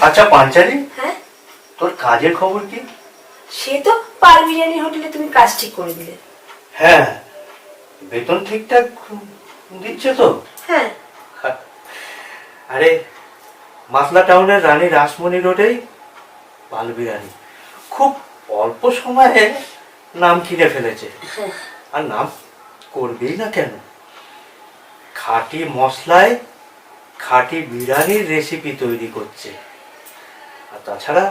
আচ্ছা পাঞ্চালি, হ্যাঁ তোর কাজের খবর কি? সে তো পাল বিরিয়ানি হোটেলে তুমি কাজ ঠিক করে দিলে। হ্যাঁ, বেতন ঠিকঠাক দিচ্ছে তো? হ্যাঁ। আরে মাসলা টাউনের রানী রাসমণি রোডেই পাল বিরিয়ানি খুব অল্প সময়ে নাম কিনে ফেলেছে। আর নাম করবেই না কেন? খাঁটি মশলায় খাঁটি বিরিয়ানির রেসিপি তৈরি করছে। আর তাছাড়া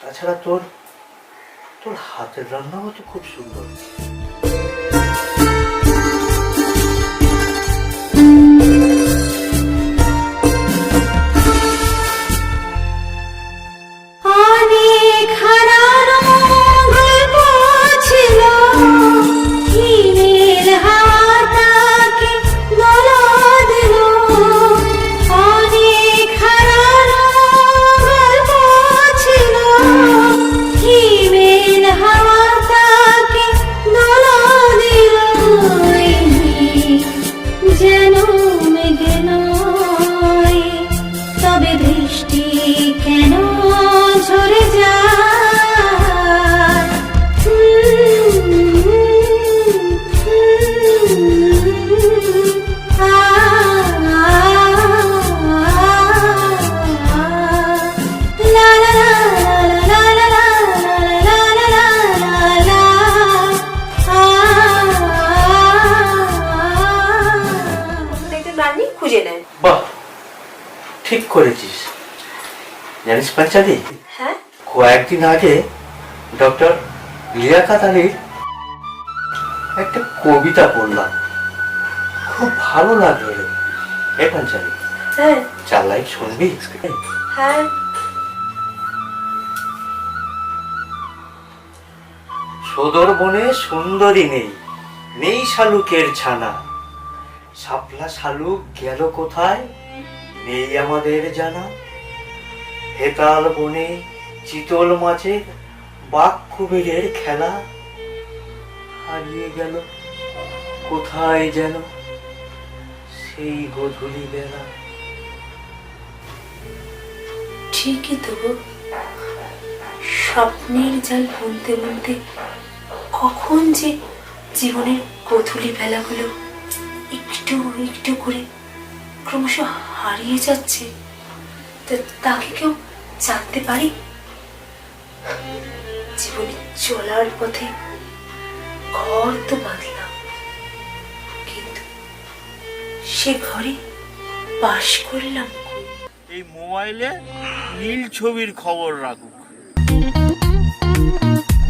তাছাড়া তোর তোর হাতের রান্নাও তো খুব সুন্দর। বাহ, ঠিক করেছিস। জানিস পাঞ্চালি, হ্যাঁ কয়েকদিন আগে ডক্টর লিয়াকাত আলীর একটা কবিতা পড়লাম, খুব ভালো লাগলো রে। এ পাঞ্চালি, হ্যাঁ চার লাইন শুনবি? হ্যাঁ। সদর বনে সুন্দরী নেই, নেই শালুকের ছানা, শাপলা শালুক গেল কোথায় নেই আমাদের জানা। হেতাল বনে চিতল মাছের বাঘ কুমিরের খেলা, হারিয়ে গেল কোথায় যেন সেই গোধূলি বেলা। ঠিকই তো গো, স্বপ্নের জাল বুনতে বুনতে কখন যে জীবনের গোধূলি বেলাগুলো একটু একটু করে ক্রমশ হারিয়ে যাচ্ছে, তাকে কেউ জানতে পারি? জীবনে চলার পথে ঘর তো বাঁধলাম, কিন্তু সে ঘরে বাস করলাম। এই মোবাইলে নীল ছবির খবর রাখুক।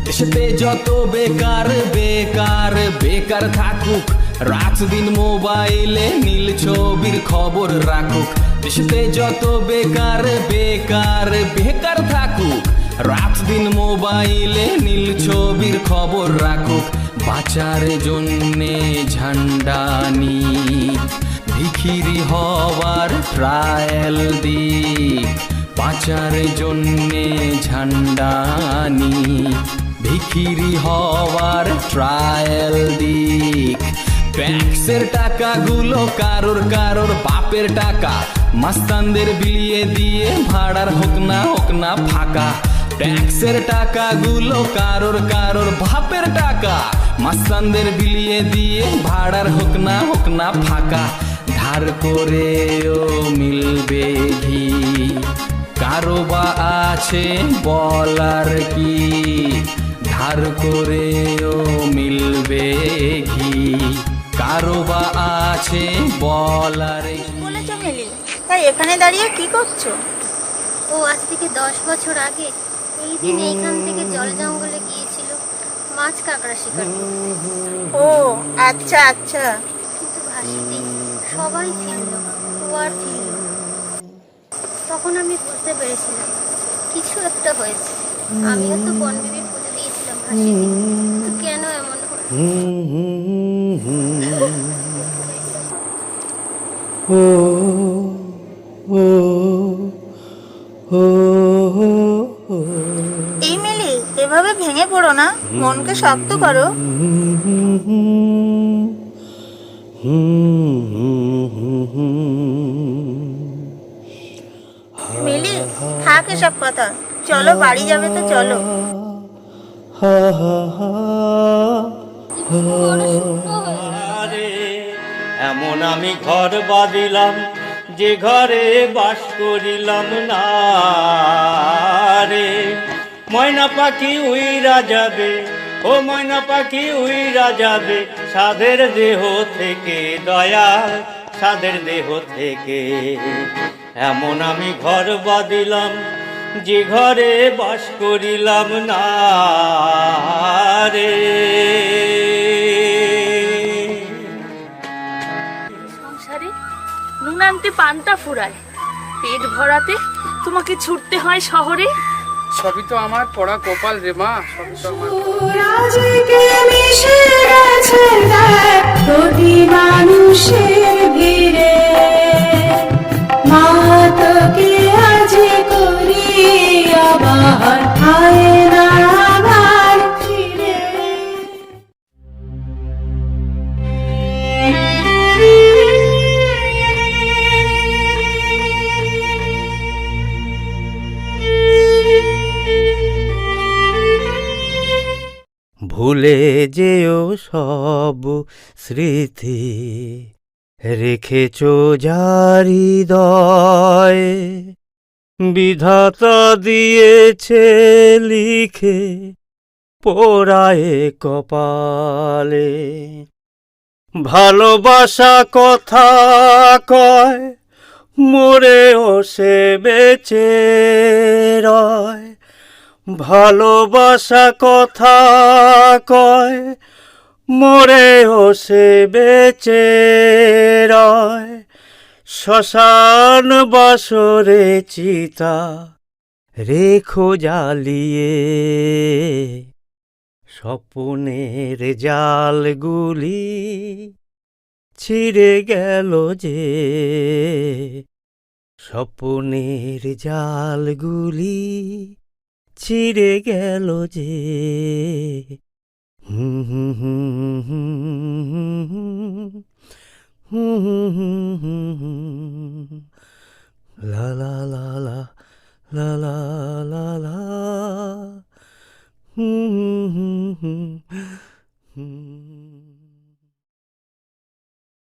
দেশেতে যত বেকার বেকার বেকার থাকুক, রাত দিন মোবাইলে নীল ছবির খবর রাখুক। দেশেতে যত বেকার বেকার বেকার থাকুক, রাত দিন মোবাইলে নীল ছবির খবর রাখুক। বাঁচার জন্যে ঝান্ডা নিক, ভিখিরি হওয়ার ট্রায়াল দিক। বাঁচার জন্যে ঝান্ডা নিক, ভিখিরি হওয়ার ট্রায়াল দিক। ট্যাক্সের টাকাগুলো কারোর কারোর বাপের টাকা, মাস্তানদের বিলিয়ে দিয়ে ভাড়ার হোক না ফাঁকা। ট্যাক্সের টাকাগুলো কারোর কারোর বাপের টাকা, মাস্তানদের বিলিয়ে দিয়ে ভাড়ার হোক না ফাঁকা। ধার করেও মিলবে ঘি, কারো বা আছে বলার কি? ধার করেও মিলবে ঘি, কারো বা আছে বলার কি? বলেছো মিলি, তাই এখানে দাঁড়িয়ে কি করছো? ও আজ থেকে 10 বছর আগে এই দিন এইখান থেকে জল জঙ্গলে গিয়েছিল মাছ কাঁকড়া শিকার করতে। ও আচ্ছা আচ্ছা। কিন্তু ভাসিতেই সবাই ফিরল, ও আর ফিরল না। তখন আমি বুঝতে পেরেছিলাম কিছু একটা হয়েছে। আমিও তো বনবিবি পুজো দিয়েছিলাম ভাসিতে, তো কেন এমন হলো? এই মিলি, এভাবে ভেঙে পড়ো না, মনকে শক্ত করো। মিলি মিলি, থাক এসব কথা, চলো বাড়ি যাবে তো চলো। আরে এমন আমি ঘর বাঁধিলাম যে ঘরে বাস করিলাম না রে। ময়না পাখি উইরা যাবে, ও ময়না পাখি উইরা যাবে সাধের দেহ থেকে, দয়া সাধের দেহ থেকে। এমন আমি ঘর বাঁধিলাম যে ঘরে বাস করিলাম না রে। সংসারে নুন আনতে পান্তা ফুরায়, পেট ভরাতে তোমাকে ছুটতে হয় শহরে। সবই তো আমার পড়া কপাল রে মা, সবই তো আমার। আজকে মিশে গেছে দেখ প্রতি মানুষের ভিড়ে, মা তোকে আজ করি আবার আয় না আবার ফিরে। ভুলে যেও সব স্মৃতি রেখেছো যার হৃদয়ে, বিধাতা দিয়েছে লিখে পোড়ায়ে কপালে। ভালোবাসা কথা কয় মরেও সে বেঁচে রয়, ভালোবাসা কথা কয় মরেও সে বেঁচে রয়। শ্মশান বাসরে চিতা রেখো জ্বালিয়ে, স্বপ্নের জালগুলি ছিঁড়ে গেল যে, স্বপ্নের জালগুলি ছিঁড়ে গেল যে। লা লা লা লা লা লা